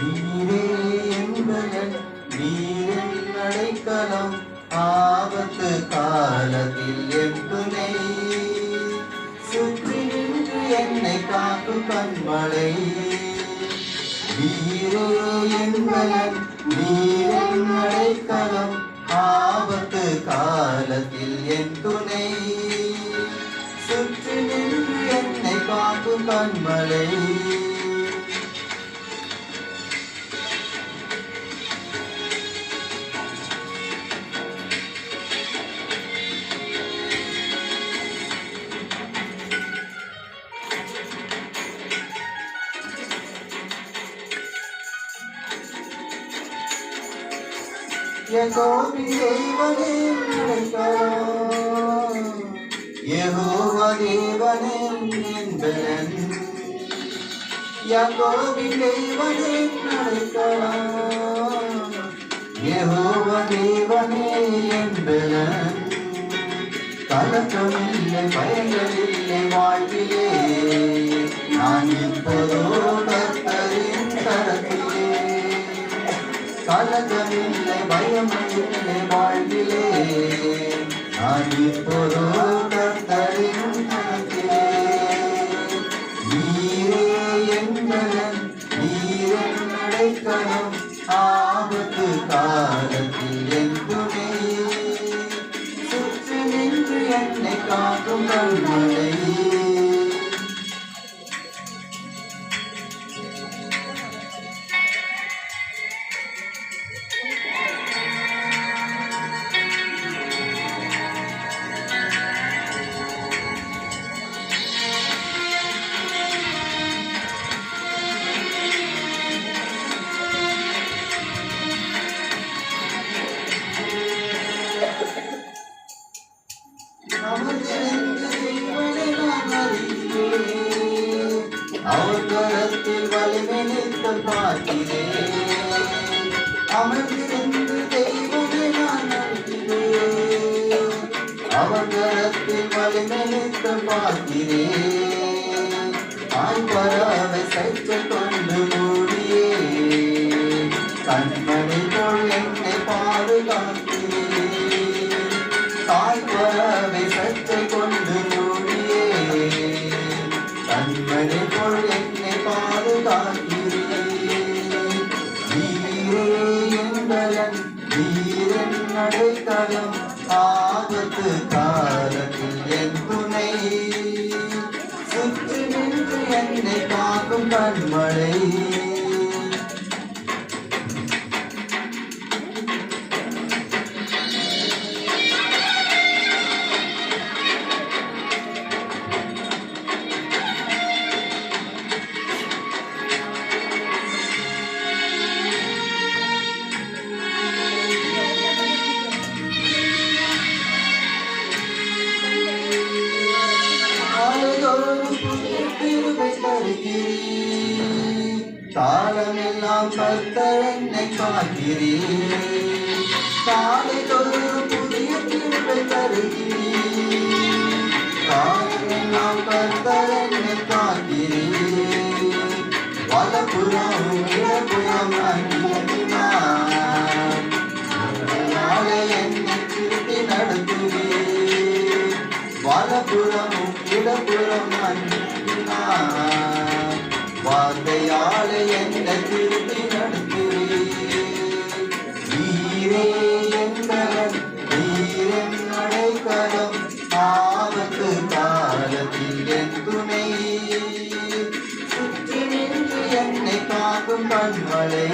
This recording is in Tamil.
நீரே என்பதன் நீரின் அடைக்கலம் ஆபத்து காலத்தில் என் துணை சுற்றி நின்று என்னை காக்கும் கண்மலை நீரே என்பதன் நீரின் அடைக்கலம் ஆபத்து காலத்தில் என் துணை சுற்றி நின்று என்னை காக்கும் கண்மலை யெகோவா தேவனே என்பதன் யாக்கோபின் தேவனே அடைக்கலம் யெகோவா தேவனே என்பதன் கலக்கமில்லை பயங்களில்லை வாழ்விலே நான் இப்போதோ கர்த்தரின் கரத்திலே கலக்கமில்லை பயமில்லை வாழ்விலே நான் இப்போதோ கர்த்தரின் கரத்திலே நீரே என்பதன் நீரின் அடைக்கலம் ஆபத்து காலத்தில் என் துணை சுற்றி நின்று என்னை காக்கும் கண்மலை அவர் கரத்தில் வலிமை நித்தம் பார்க்கிறேன் அமர்ந்திருந்து தெய்வமே நான் நம்புகிறேன் அவர் கரத்தில் வலிமை நித்தம் பார்க்கிறேன் ஆய் பறவை சற்று கொண்டு மூடியே கண்மணி போல் என்னை பாதுகாக்கிறேன் தாய் பறவை சற்று கொண்டு மூடியே கண்மணி போல் என்னை பாதுகாக்கிறேன் நீரே என்பதன் நீரின் அடைக்கலம் ஆபத்து காலத்தில் என் துணை சுற்றி நின்று என்னை காக்கும் கண்மலை காலமெல்லாம் கர்த்தர் என்னை காக்கிறீர் காலைதோறும் புதிய கிருபை தருகிறீர் காலமெல்லாம் கர்த்தர் என்னை காக்கிறீர் வலப்புறம் இடப்புறம் அன்பினார் என்னை திருப்பி நடத்துவீர் வலப்புறமும் இடப்புறம் அன்பினார் வார்த்தையாலே என்னை திருப்பி நடத்துவீர் நீரே என்பதன் நீரின் அடைக்கலம் ஆபத்து காலத்தில் என் துணை சுற்றி நின்று என்னை காக்கும் கண்மலை